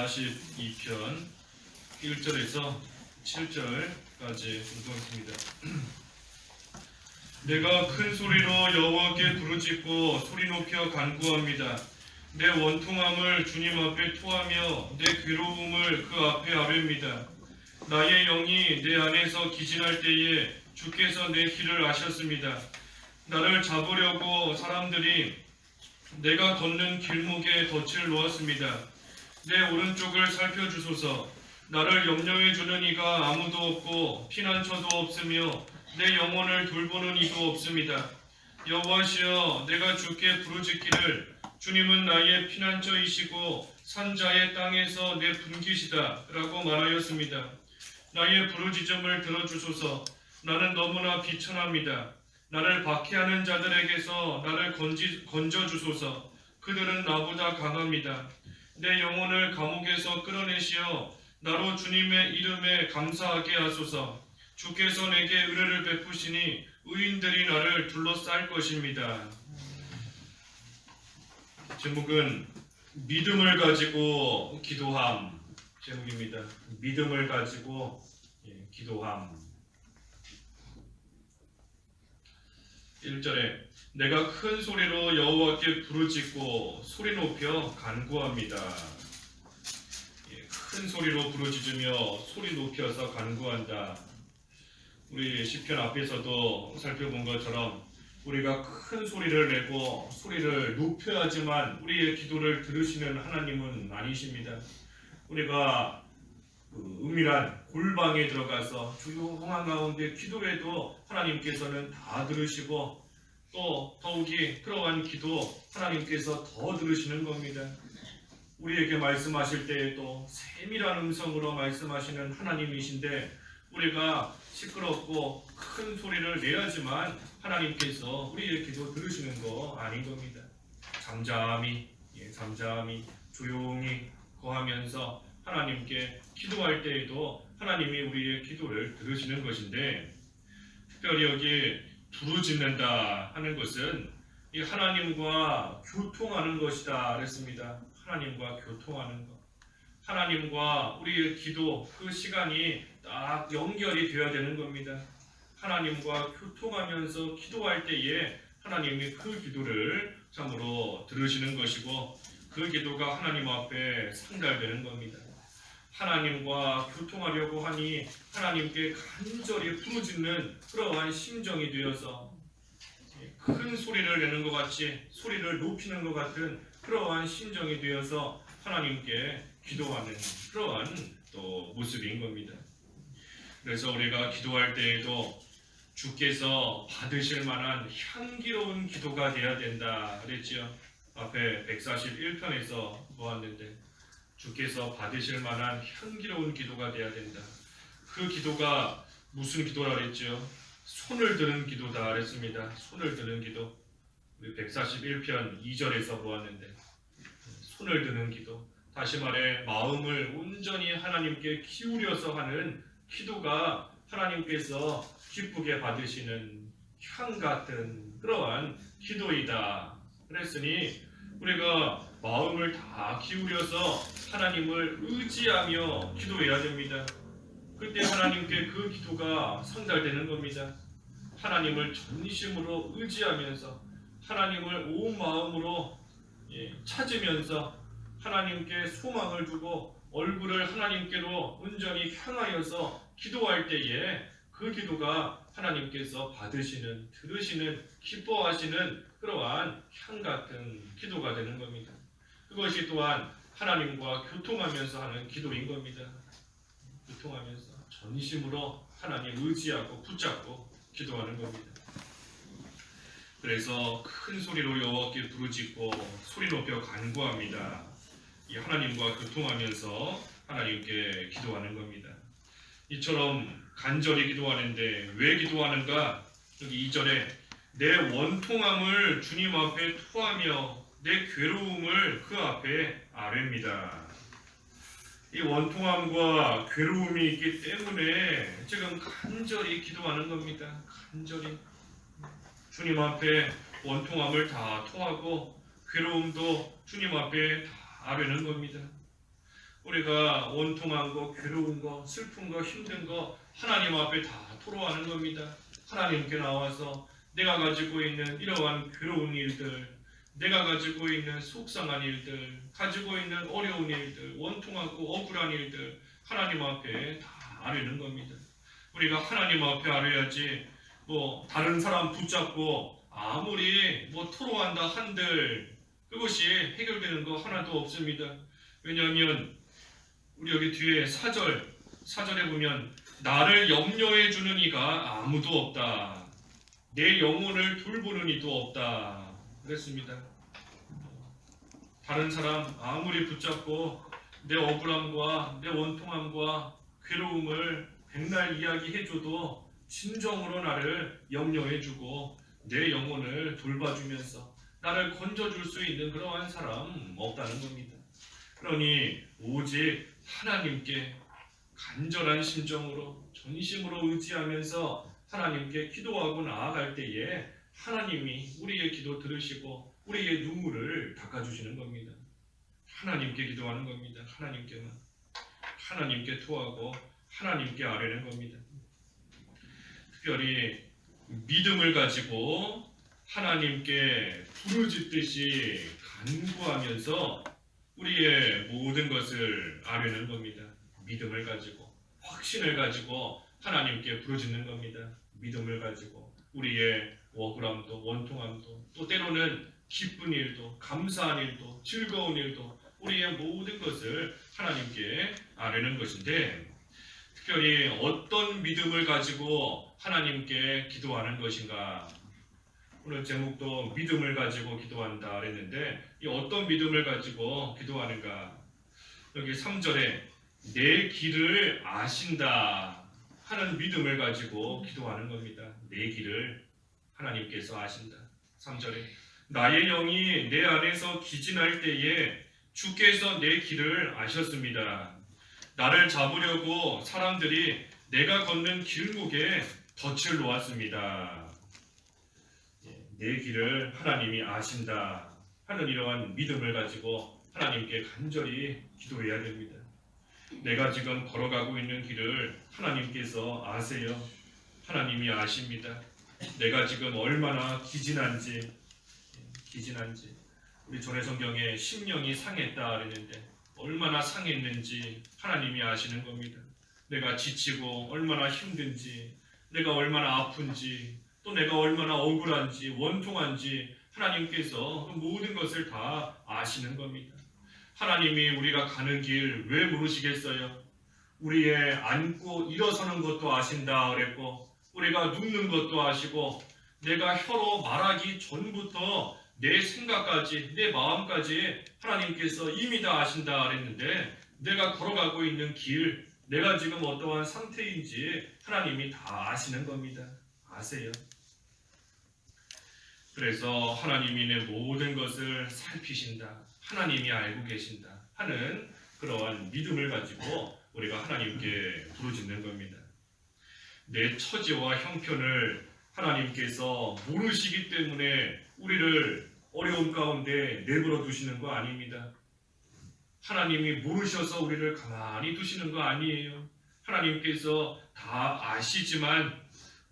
42편 1절에서 7절까지 읽겠습니다. 내가 큰 소리로 여호와께 부르짖고 소리 높여 간구합니다. 내 원통함을 주님 앞에 토하며 내 괴로움을 그 앞에 아뢰입니다. 나의 영이 내 안에서 기진할 때에 주께서 내 길을 아셨습니다. 나를 잡으려고 사람들이 내가 걷는 길목에 덫을 놓았습니다. 내 오른쪽을 살펴주소서. 나를 염려해 주는 이가 아무도 없고 피난처도 없으며 내 영혼을 돌보는 이도 없습니다. 여호와시여, 내가 주께 부르짖기를 주님은 나의 피난처이시고 산자의 땅에서 내 분기시다 라고 말하였습니다. 나의 부르짖음을 들어주소서. 나는 너무나 비천합니다. 나를 박해하는 자들에게서 나를 건져주소서. 그들은 나보다 강합니다. 내 영혼을 감옥에서 끌어내시어 나로 주님의 이름에 감사하게 하소서. 주께서 내게 의뢰를 베푸시니 의인들이 나를 둘러쌀 것입니다. 제목은 믿음을 가지고 기도함 제목입니다. 믿음을 가지고 기도함. 1절에 내가 큰 소리로 여호와께 부르짖고 소리 높여 간구합니다. 큰 소리로 부르짖으며 소리 높여서 간구한다. 우리 시편 앞에서도 살펴본 것처럼 우리가 큰 소리를 내고 소리를 높여야지만 우리의 기도를 들으시는 하나님은 아니십니다. 우리가 은밀한 골방에 들어가서 조용한 가운데 기도해도 하나님께서는 다 들으시고 또 더욱이 들어간 기도 하나님께서 더 들으시는 겁니다. 우리에게 말씀하실 때에도 세밀한 음성으로 말씀하시는 하나님이신데 우리가 시끄럽고 큰 소리를 내야지만 하나님께서 우리의 기도 들으시는 거 아닌 겁니다. 잠잠히 조용히 거하면서 하나님께 기도할 때에도 하나님이 우리의 기도를 들으시는 것인데, 특별히 여기 부르짖는다 하는 것은 이 하나님과 교통하는 것이다 그랬습니다. 하나님과 교통하는 것. 하나님과 우리의 기도 그 시간이 딱 연결이 되어야 되는 겁니다. 하나님과 교통하면서 기도할 때에 하나님이 그 기도를 참으로 들으시는 것이고 그 기도가 하나님 앞에 상달되는 겁니다. 하나님과 교통하려고 하니 하나님께 간절히 부르짖는 그러한 심정이 되어서 큰 소리를 내는 것 같이 소리를 높이는 것 같은 그러한 심정이 되어서 하나님께 기도하는 그러한 또 모습인 겁니다. 그래서 우리가 기도할 때에도 주께서 받으실 만한 향기로운 기도가 되어야 된다 그랬지요. 앞에 141편에서 보았는데 주께서 받으실 만한 향기로운 기도가 되어야 된다. 그 기도가 무슨 기도라 그랬죠? 손을 드는 기도다 그랬습니다. 손을 드는 기도. 우리 141편 2절에서 보았는데 손을 드는 기도. 다시 말해 마음을 온전히 하나님께 기울여서 하는 기도가 하나님께서 기쁘게 받으시는 향 같은 그러한 기도이다. 그랬으니 우리가 마음을 다 기울여서 하나님을 의지하며 기도해야 됩니다. 그때 하나님께 그 기도가 상달되는 겁니다. 하나님을 전심으로 의지하면서 하나님을 온 마음으로 찾으면서 하나님께 소망을 두고 얼굴을 하나님께로 온전히 향하여서 기도할 때에 그 기도가 하나님께서 받으시는, 들으시는, 기뻐하시는 그러한 향 같은 기도가 되는 겁니다. 그것이 또한 하나님과 교통하면서 하는 기도인 겁니다. 교통하면서 전심으로 하나님 의지하고 붙잡고 기도하는 겁니다. 그래서 큰 소리로 여호와께 부르짖고 소리 높여 간구합니다. 이 하나님과 교통하면서 하나님께 기도하는 겁니다. 이처럼 간절히 기도하는데 왜 기도하는가? 여기 2절에 내 원통함을 주님 앞에 토하며 내 괴로움을 그 앞에 아뢰입니다. 이 원통함과 괴로움이 있기 때문에 지금 간절히 기도하는 겁니다. 간절히 주님 앞에 원통함을 다 토하고 괴로움도 주님 앞에 다 아뢰는 겁니다. 우리가 원통한 거, 괴로운 거, 슬픈 거, 힘든 거 하나님 앞에 다 토로하는 겁니다. 하나님께 나와서 내가 가지고 있는 이러한 괴로운 일들, 내가 가지고 있는 속상한 일들, 가지고 있는 어려운 일들, 원통하고 억울한 일들 하나님 앞에 다 아뢰는 겁니다. 우리가 하나님 앞에 아뢰야지 다른 사람 붙잡고 아무리 토로한다 한들 그것이 해결되는 거 하나도 없습니다. 왜냐하면 우리 여기 뒤에 사절에 보면 나를 염려해 주는 이가 아무도 없다. 내 영혼을 돌보는 이도 없다. 그랬습니다. 다른 사람 아무리 붙잡고 내 억울함과 내 원통함과 괴로움을 백날 이야기해줘도 진정으로 나를 염려해주고 내 영혼을 돌봐주면서 나를 건져줄 수 있는 그러한 사람 없다는 겁니다. 그러니 오직 하나님께 간절한 심정으로 전심으로 의지하면서 하나님께 기도하고 나아갈 때에 하나님이 우리의 기도 들으시고 우리의 눈물을 닦아주시는 겁니다. 하나님께 기도하는 겁니다. 하나님께 토하고 하나님께 아뢰는 겁니다. 특별히 믿음을 가지고 하나님께 부르짖듯이 간구하면서 우리의 모든 것을 아뢰는 겁니다. 믿음을 가지고 확신을 가지고 하나님께 부르짖는 겁니다. 믿음을 가지고 우리의 억울함도 원통함도 또 때로는 기쁜 일도 감사한 일도 즐거운 일도 우리의 모든 것을 하나님께 아뢰는 것인데 특별히 어떤 믿음을 가지고 하나님께 기도하는 것인가. 오늘 제목도 믿음을 가지고 기도한다 그랬는데 이 어떤 믿음을 가지고 기도하는가. 여기 3절에 내 길을 아신다 하는 믿음을 가지고 기도하는 겁니다. 내 길을 하나님께서 아신다. 3절에 나의 영이 내 안에서 기진할 때에 주께서 내 길을 아셨습니다. 나를 잡으려고 사람들이 내가 걷는 길목에 덫을 놓았습니다. 내 길을 하나님이 아신다 하는 이러한 믿음을 가지고 하나님께 간절히 기도해야 됩니다. 내가 지금 걸어가고 있는 길을 하나님께서 아세요. 하나님이 아십니다. 내가 지금 얼마나 기진한지 우리 전에 성경에 심령이 상했다 그랬는데 얼마나 상했는지 하나님이 아시는 겁니다. 내가 지치고 얼마나 힘든지 내가 얼마나 아픈지 또 내가 얼마나 억울한지 원통한지 하나님께서 모든 것을 다 아시는 겁니다. 하나님이 우리가 가는 길 왜 모르시겠어요? 우리의 앉고 일어서는 것도 아신다 그랬고 우리가 눕는 것도 아시고 내가 혀로 말하기 전부터 내 생각까지 내 마음까지 하나님께서 이미 다 아신다 그랬는데 내가 걸어가고 있는 길 내가 지금 어떠한 상태인지 하나님이 다 아시는 겁니다. 아세요? 그래서 하나님이 내 모든 것을 살피신다. 하나님이 알고 계신다 하는 그러한 믿음을 가지고 우리가 하나님께 부르짖는 겁니다. 내 처지와 형편을 하나님께서 모르시기 때문에 우리를 어려움 가운데 내버려 두시는 거 아닙니다. 하나님이 모르셔서 우리를 가만히 두시는 거 아니에요. 하나님께서 다 아시지만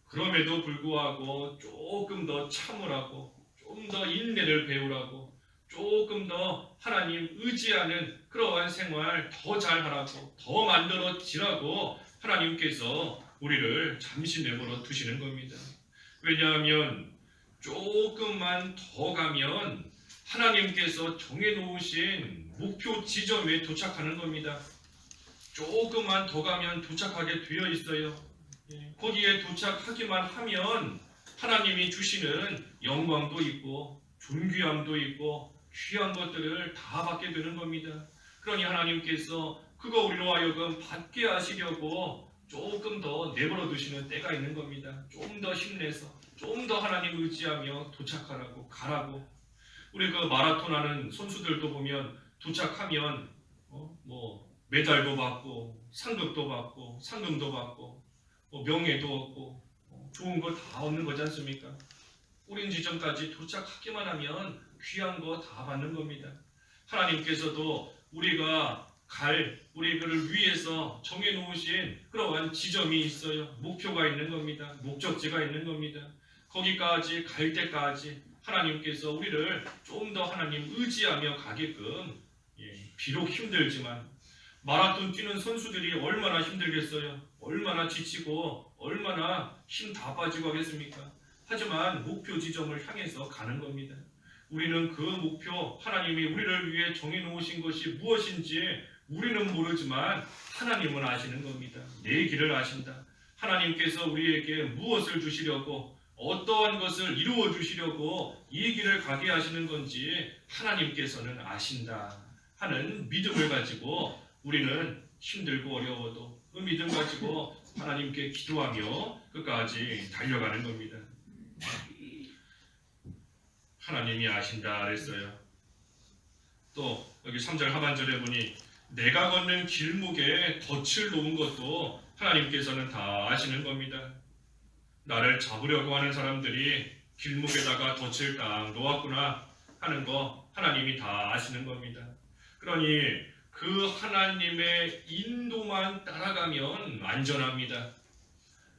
그럼에도 불구하고 조금 더 참으라고 좀 더 인내를 배우라고 조금 더 하나님 의지하는 그러한 생활 더 잘하라고 더 만들어지라고 하나님께서 우리를 잠시 내버려 두시는 겁니다. 왜냐하면 조금만 더 가면 하나님께서 정해놓으신 목표 지점에 도착하는 겁니다. 조금만 더 가면 도착하게 되어 있어요. 거기에 도착하기만 하면 하나님이 주시는 영광도 있고 존귀함도 있고 귀한 것들을 다 받게 되는 겁니다. 그러니 하나님께서 그거 우리로 하여금 받게 하시려고 조금 더 내버려 두시는 때가 있는 겁니다. 좀 더 힘내서 좀 더 하나님 의지하며 도착하라고 가라고. 우리 그 마라톤 하는 선수들도 보면 도착하면 메달도 받고 상급도 받고 상금도 받고 명예도 얻고 좋은 거 다 얻는 거지 않습니까? 우린 지점까지 도착하기만 하면 귀한 거 다 받는 겁니다. 하나님께서도 우리가 우리 그를 위해서 정해놓으신 그러한 지점이 있어요. 목표가 있는 겁니다. 목적지가 있는 겁니다. 거기까지 갈 때까지 하나님께서 우리를 좀 더 하나님 의지하며 가게끔, 비록 힘들지만 마라톤 뛰는 선수들이 얼마나 힘들겠어요. 얼마나 지치고 얼마나 힘 다 빠지고 하겠습니까? 하지만 목표 지점을 향해서 가는 겁니다. 우리는 그 목표, 하나님이 우리를 위해 정해놓으신 것이 무엇인지 우리는 모르지만 하나님은 아시는 겁니다. 내 길을 아신다. 하나님께서 우리에게 무엇을 주시려고, 어떠한 것을 이루어 주시려고 이 길을 가게 하시는 건지 하나님께서는 아신다 하는 믿음을 가지고 우리는 힘들고 어려워도 그 믿음 가지고 하나님께 기도하며 끝까지 달려가는 겁니다. 하나님이 아신다 그랬어요. 또 여기 3절 하반절에 보니 내가 걷는 길목에 덫을 놓은 것도 하나님께서는 다 아시는 겁니다. 나를 잡으려고 하는 사람들이 길목에다가 덫을 딱 놓았구나 하는 거 하나님이 다 아시는 겁니다. 그러니 그 하나님의 인도만 따라가면 안전합니다.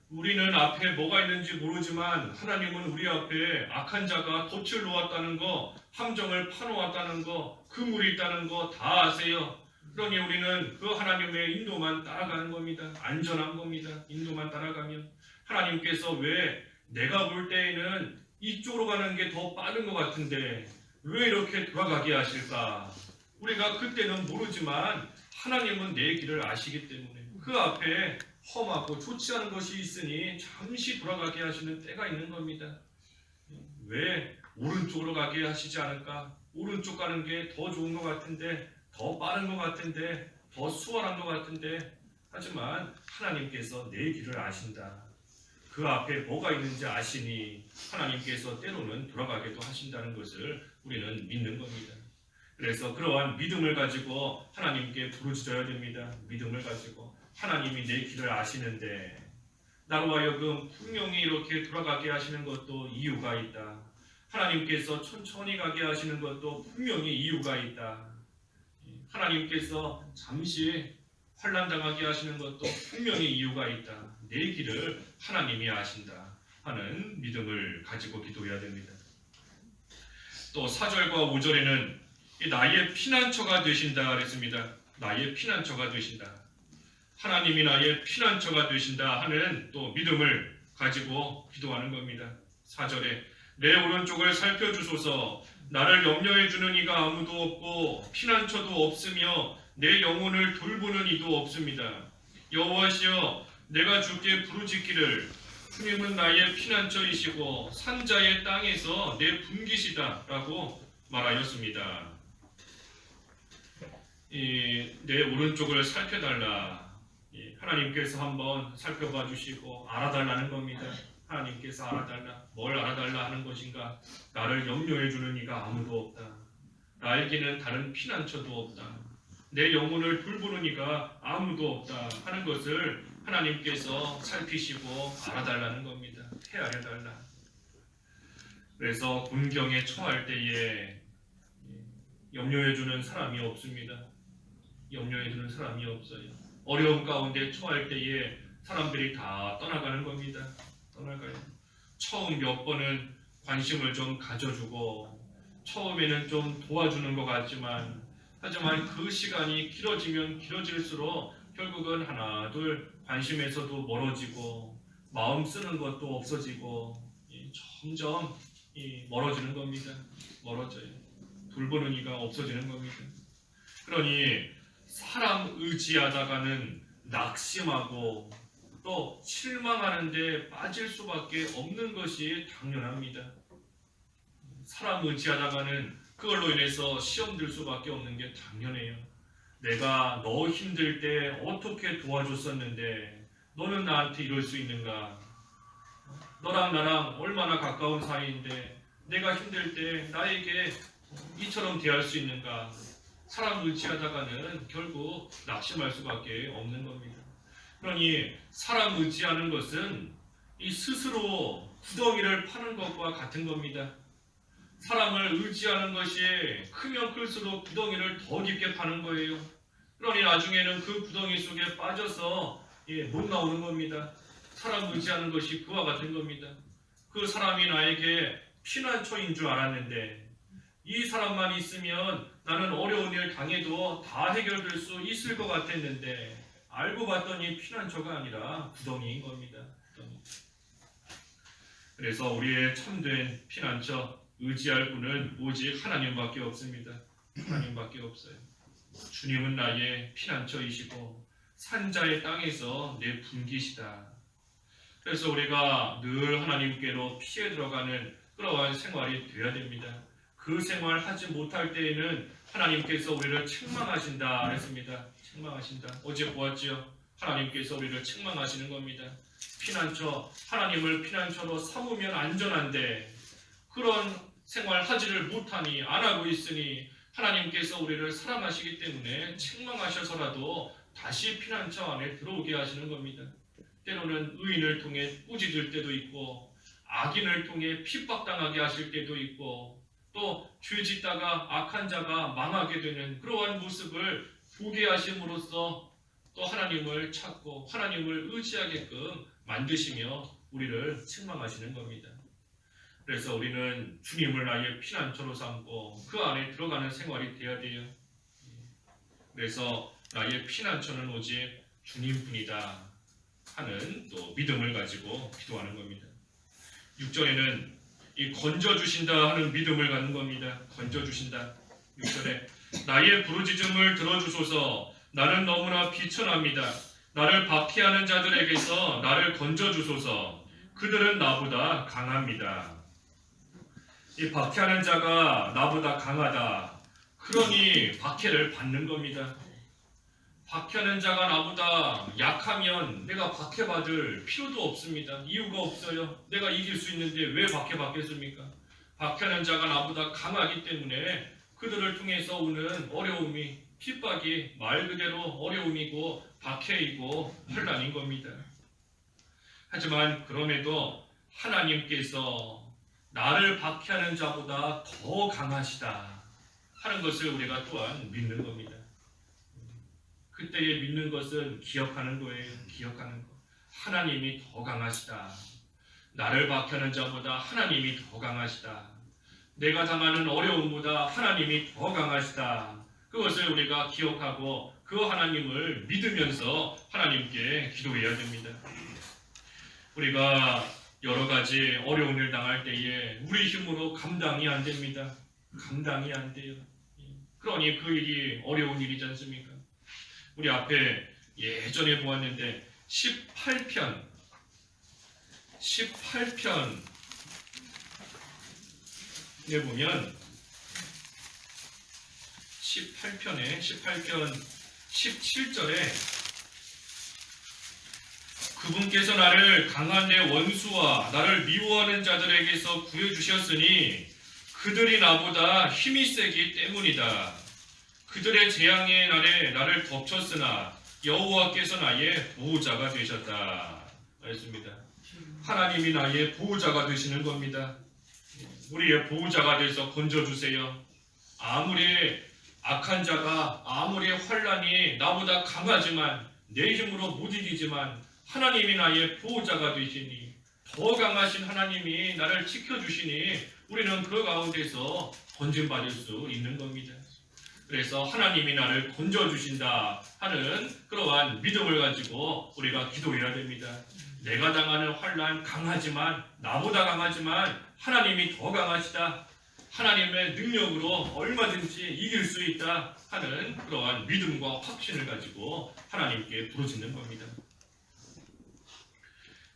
우리는 앞에 뭐가 있는지 모르지만 하나님은 우리 앞에 악한 자가 덫을 놓았다는 거, 함정을 파놓았다는 거, 그물이 있다는 거 다 아세요. 그러니 우리는 그 하나님의 인도만 따라가는 겁니다. 안전한 겁니다. 인도만 따라가면. 하나님께서 왜 내가 볼 때에는 이쪽으로 가는 게 더 빠른 것 같은데 왜 이렇게 돌아가게 하실까? 우리가 그때는 모르지만 하나님은 내 길을 아시기 때문에 그 앞에 험하고 좋지 않은 것이 있으니 잠시 돌아가게 하시는 때가 있는 겁니다. 왜 오른쪽으로 가게 하시지 않을까? 오른쪽 가는 게 더 좋은 것 같은데, 더 빠른 것 같은데, 더 수월한 것 같은데, 하지만 하나님께서 내 길을 아신다. 그 앞에 뭐가 있는지 아시니 하나님께서 때로는 돌아가게도 하신다는 것을 우리는 믿는 겁니다. 그래서 그러한 믿음을 가지고 하나님께 부르짖어야 됩니다. 믿음을 가지고 하나님이 내 길을 아시는데 나로 하여금 분명히 이렇게 돌아가게 하시는 것도 이유가 있다. 하나님께서 천천히 가게 하시는 것도 분명히 이유가 있다. 하나님께서 잠시 환난당하게 하시는 것도 분명히 이유가 있다. 내 길을 하나님이 아신다 하는 믿음을 가지고 기도해야 됩니다. 또 4절과 5절에는 나의 피난처가 되신다 그랬습니다. 나의 피난처가 되신다. 하나님이 나의 피난처가 되신다 하는 또 믿음을 가지고 기도하는 겁니다. 4절에 내 오른쪽을 살펴주소서. 나를 염려해 주는 이가 아무도 없고 피난처도 없으며 내 영혼을 돌보는 이도 없습니다. 여호와시여, 내가 주께 부르짖기를 주님은 나의 피난처이시고 산자의 땅에서 내 분기시다 라고 말하였습니다. 내 오른쪽을 살펴달라. 하나님께서 한번 살펴봐 주시고 알아달라는 겁니다. 하나님께서 알아달라. 뭘 알아달라 하는 것인가? 나를 염려해 주는 이가 아무도 없다. 나에게는 다른 피난처도 없다. 내 영혼을 돌보는 이가 아무도 없다 하는 것을 하나님께서 살피시고 알아달라는 겁니다. 헤아려달라. 그래서 곤경에 처할 때에 염려해 주는 사람이 없습니다. 염려해 주는 사람이 없어요. 어려움 가운데 처할 때에 사람들이 다 떠나가는 겁니다. 떠나가요. 처음 몇 번은 관심을 좀 가져주고 처음에는 좀 도와주는 것 같지만 하지만 그 시간이 길어지면 길어질수록 결국은 하나 둘 관심에서도 멀어지고 마음 쓰는 것도 없어지고 점점 멀어지는 겁니다. 멀어져요. 돌보는 이가 없어지는 겁니다. 그러니 사람 의지하다가는 낙심하고 또 실망하는데 빠질 수밖에 없는 것이 당연합니다. 사람 의지하다가는 그걸로 인해서 시험 들 수밖에 없는 게 당연해요. 내가 너 힘들 때 어떻게 도와줬었는데 너는 나한테 이럴 수 있는가? 너랑 나랑 얼마나 가까운 사이인데 내가 힘들 때 나에게 이처럼 대할 수 있는가? 사람 의지하다가는 결국 낙심할 수밖에 없는 겁니다. 그러니 사람 의지하는 것은 이 스스로 구덩이를 파는 것과 같은 겁니다. 사람을 의지하는 것이 크면 클수록 구덩이를 더 깊게 파는 거예요. 그러니 나중에는 그 구덩이 속에 빠져서 못 나오는 겁니다. 사람 의지하는 것이 그와 같은 겁니다. 그 사람이 나에게 피난처인 줄 알았는데 이 사람만 있으면 나는 어려운 일 당해도 다 해결될 수 있을 것 같았는데 알고 봤더니 피난처가 아니라 구덩이인 겁니다. 구덩이. 그래서 우리의 참된 피난처 의지할 분은 오직 하나님밖에 없습니다. 하나님밖에 없어요. 주님은 나의 피난처이시고 산자의 땅에서 내 분기시다. 그래서 우리가 늘 하나님께로 피해 들어가는 그러한 생활이 되어야 됩니다. 그 생활 하지 못할 때에는 하나님께서 우리를 책망하신다 했습니다. 책망하신다. 어제 보았지요. 하나님께서 우리를 책망하시는 겁니다. 피난처, 하나님을 피난처로 삼으면 안전한데 그런 생활 하지를 못하니 안 하고 있으니 하나님께서 우리를 사랑하시기 때문에 책망하셔서라도 다시 피난처 안에 들어오게 하시는 겁니다. 때로는 의인을 통해 꾸짖을 때도 있고 악인을 통해 핍박당하게 하실 때도 있고 또 죄짓다가 악한 자가 망하게 되는 그러한 모습을 보게 하심으로써 또 하나님을 찾고 하나님을 의지하게끔 만드시며 우리를 책망하시는 겁니다. 그래서 우리는 주님을 나의 피난처로 삼고 그 안에 들어가는 생활이 되어야 돼요. 그래서 나의 피난처는 오직 주님뿐이다 하는 또 믿음을 가지고 기도하는 겁니다. 6절에는 이 건져주신다 하는 믿음을 갖는 겁니다. 건져주신다. 6절에 나의 부르짖음을 들어주소서. 나는 너무나 비천합니다. 나를 박해하는 자들에게서 나를 건져주소서. 그들은 나보다 강합니다. 이 박해하는 자가 나보다 강하다. 그러니 박해를 받는 겁니다. 박해하는 자가 나보다 약하면 내가 박해받을 필요도 없습니다. 이유가 없어요. 내가 이길 수 있는데 왜 박해받겠습니까? 박해하는 자가 나보다 강하기 때문에 그들을 통해서 오는 어려움이 핍박이 말 그대로 어려움이고 박해이고 환난인 겁니다. 하지만 그럼에도 하나님께서 나를 박해하는 자보다 더 강하시다 하는 것을 우리가 또한 믿는 겁니다. 그때에 믿는 것은 기억하는 거예요. 기억하는 거. 하나님이 더 강하시다. 나를 박해하는 자보다 하나님이 더 강하시다. 내가 당하는 어려움보다 하나님이 더 강하시다. 그것을 우리가 기억하고 그 하나님을 믿으면서 하나님께 기도해야 됩니다. 우리가 여러 가지 어려운 일 당할 때에 우리 힘으로 감당이 안 됩니다. 감당이 안 돼요. 그러니 그 일이 어려운 일이지 않습니까? 우리 앞에 예전에 보았는데 18편에 보면 18편 17절에 그분께서 나를 강한 내 원수와 나를 미워하는 자들에게서 구해주셨으니 그들이 나보다 힘이 세기 때문이다. 그들의 재앙의 날에 나를 덮쳤으나 여호와께서 나의 보호자가 되셨다. 말씀입니다. 하나님이 나의 보호자가 되시는 겁니다. 우리의 보호자가 돼서 건져주세요. 아무리 악한 자가 아무리 환난이 나보다 강하지만 내 힘으로 못 이기지만 하나님이 나의 보호자가 되시니 더 강하신 하나님이 나를 지켜주시니 우리는 그 가운데서 건짐받을 수 있는 겁니다. 그래서 하나님이 나를 건져주신다 하는 그러한 믿음을 가지고 우리가 기도해야 됩니다. 내가 당하는 환난 강하지만 나보다 강하지만 하나님이 더 강하시다. 하나님의 능력으로 얼마든지 이길 수 있다 하는 그러한 믿음과 확신을 가지고 하나님께 부르짖는 겁니다.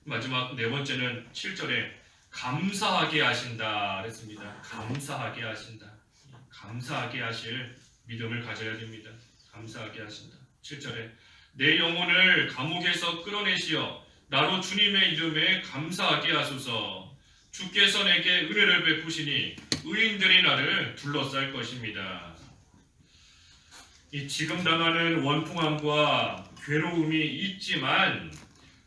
마지막 네 번째는 7절에 감사하게 하신다 그랬습니다. 감사하게 하신다. 감사하게 하실 믿음을 가져야 됩니다. 감사하게 하신다. 7절에 내 영혼을 감옥에서 끌어내시어 나로 주님의 이름에 감사하게 하소서. 주께서 내게 은혜를 베푸시니 의인들이 나를 둘러쌀 것입니다. 이 지금 당하는 원통함과 괴로움이 있지만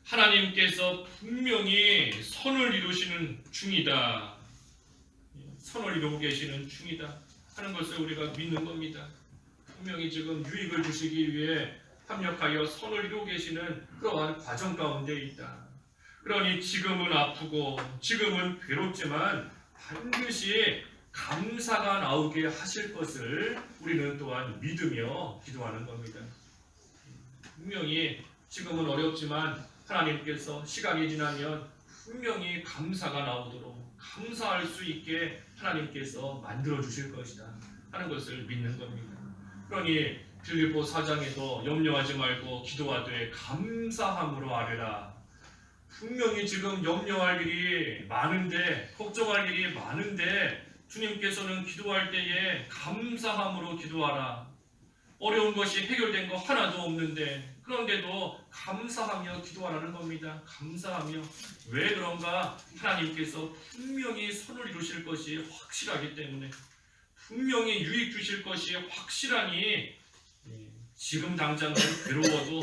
하나님께서 분명히 선을 이루시는 중이다. 선을 이루고 계시는 중이다 하는 것을 우리가 믿는 겁니다. 분명히 지금 유익을 주시기 위해 협력하여 선을 이루고 계시는 그러한 과정 가운데 있다. 그러니 지금은 아프고 지금은 괴롭지만 반드시 감사가 나오게 하실 것을 우리는 또한 믿으며 기도하는 겁니다. 분명히 지금은 어렵지만 하나님께서 시간이 지나면 분명히 감사가 나오도록 감사할 수 있게 하나님께서 만들어 주실 것이다 하는 것을 믿는 겁니다. 그러니 빌립보 4장에도 염려하지 말고 기도하되 감사함으로 아뢰라. 분명히 지금 염려할 일이 많은데, 걱정할 일이 많은데 주님께서는 기도할 때에 감사함으로 기도하라. 어려운 것이 해결된 거 하나도 없는데 그런데도 감사하며 기도하라는 겁니다. 감사하며. 왜 그런가? 하나님께서 분명히 선을 이루실 것이 확실하기 때문에, 분명히 유익 주실 것이 확실하니 지금 당장은 괴로워도,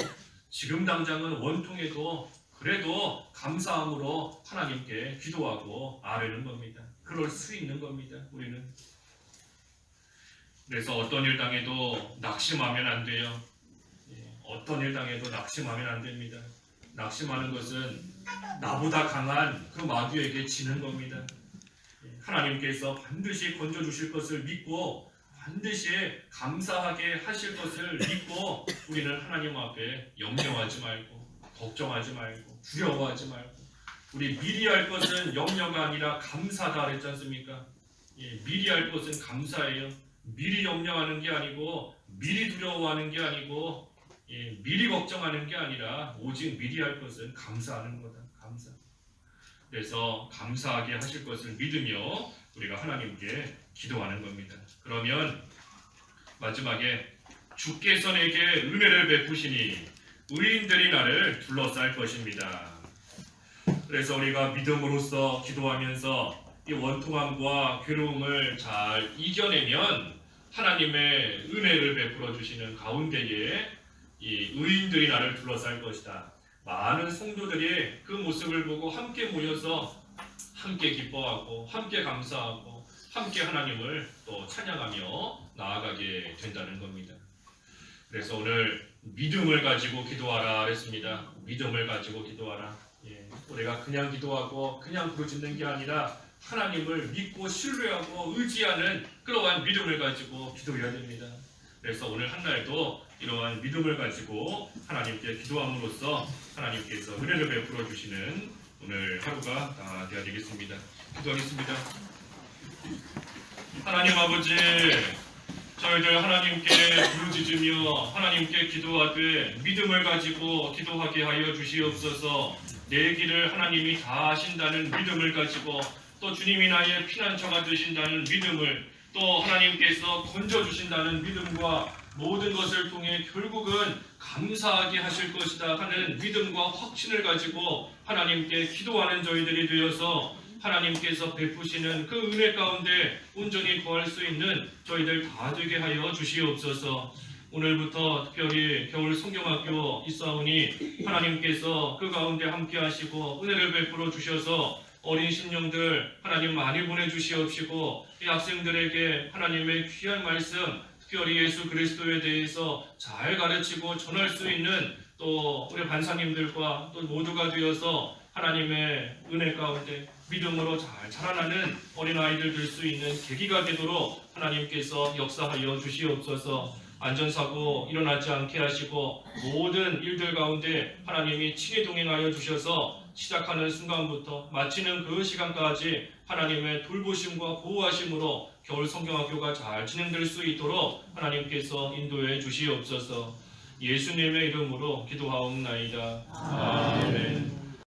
지금 당장은 원통해도 그래도 감사함으로 하나님께 기도하고 아뢰는 겁니다. 그럴 수 있는 겁니다. 우리는. 그래서 어떤 일 당해도 낙심하면 안 돼요. 어떤 일 당해도 낙심하면 안 됩니다. 낙심하는 것은 나보다 강한 그 마귀에게 지는 겁니다. 하나님께서 반드시 건져주실 것을 믿고 반드시 감사하게 하실 것을 믿고 우리는 하나님 앞에 염려하지 말고 걱정하지 말고 두려워하지 말고, 우리 미리 할 것은 염려가 아니라 감사다 그랬지 않습니까? 미리 할 것은 감사예요. 미리 염려하는 게 아니고 미리 두려워하는 게 아니고 미리 걱정하는 게 아니라 오직 미리 할 것은 감사하는 거다. 감사. 그래서 감사하게 하실 것을 믿으며 우리가 하나님께 기도하는 겁니다. 그러면 마지막에 주께서 내게 은혜를 베푸시니 의인들이 나를 둘러쌀 것입니다. 그래서 우리가 믿음으로써 기도하면서 이 원통함과 괴로움을 잘 이겨내면 하나님의 은혜를 베풀어 주시는 가운데에 이 의인들이 나를 둘러쌀 것이다. 많은 성도들이 그 모습을 보고 함께 모여서 함께 기뻐하고 함께 감사하고 함께 하나님을 또 찬양하며 나아가게 된다는 겁니다. 그래서 오늘 믿음을 가지고 기도하라 그랬습니다. 믿음을 가지고 기도하라. 우리가 그냥 기도하고 그냥 부르짖는 게 아니라 하나님을 믿고 신뢰하고 의지하는 그러한 믿음을 가지고 기도해야 됩니다. 그래서 오늘 한날도 이러한 믿음을 가지고 하나님께 기도함으로써 하나님께서 은혜를 베풀어 주시는 오늘 하루가 다 되어야 되겠습니다. 기도하겠습니다. 하나님 아버지, 저희들 하나님께 부르짖으며 하나님께 기도하되 믿음을 가지고 기도하게 하여 주시옵소서. 내 길을 하나님이 다 하신다는 믿음을 가지고 또 주님이 나의 피난처가 되신다는 믿음을, 또 하나님께서 건져주신다는 믿음과 모든 것을 통해 결국은 감사하게 하실 것이다 하는 믿음과 확신을 가지고 하나님께 기도하는 저희들이 되어서 하나님께서 베푸시는 그 은혜 가운데 온전히 거할 수 있는 저희들 다 되게 하여 주시옵소서. 오늘부터 특별히 겨울 성경학교 있사오니 하나님께서 그 가운데 함께 하시고 은혜를 베풀어 주셔서 어린 심령들 하나님 많이 보내주시옵시고 이 학생들에게 하나님의 귀한 말씀, 특별히 예수 그리스도에 대해서 잘 가르치고 전할 수 있는 또 우리 반사님들과 또 모두가 되어서 하나님의 은혜 가운데 믿음으로 잘 자라나는 어린아이들 될 수 있는 계기가 되도록 하나님께서 역사하여 주시옵소서. 안전사고 일어나지 않게 하시고 모든 일들 가운데 하나님이 친히 동행하여 주셔서 시작하는 순간부터 마치는 그 시간까지 하나님의 돌보심과 보호하심으로 겨울 성경학교가 잘 진행될 수 있도록 하나님께서 인도해 주시옵소서. 예수님의 이름으로 기도하옵나이다. 아멘.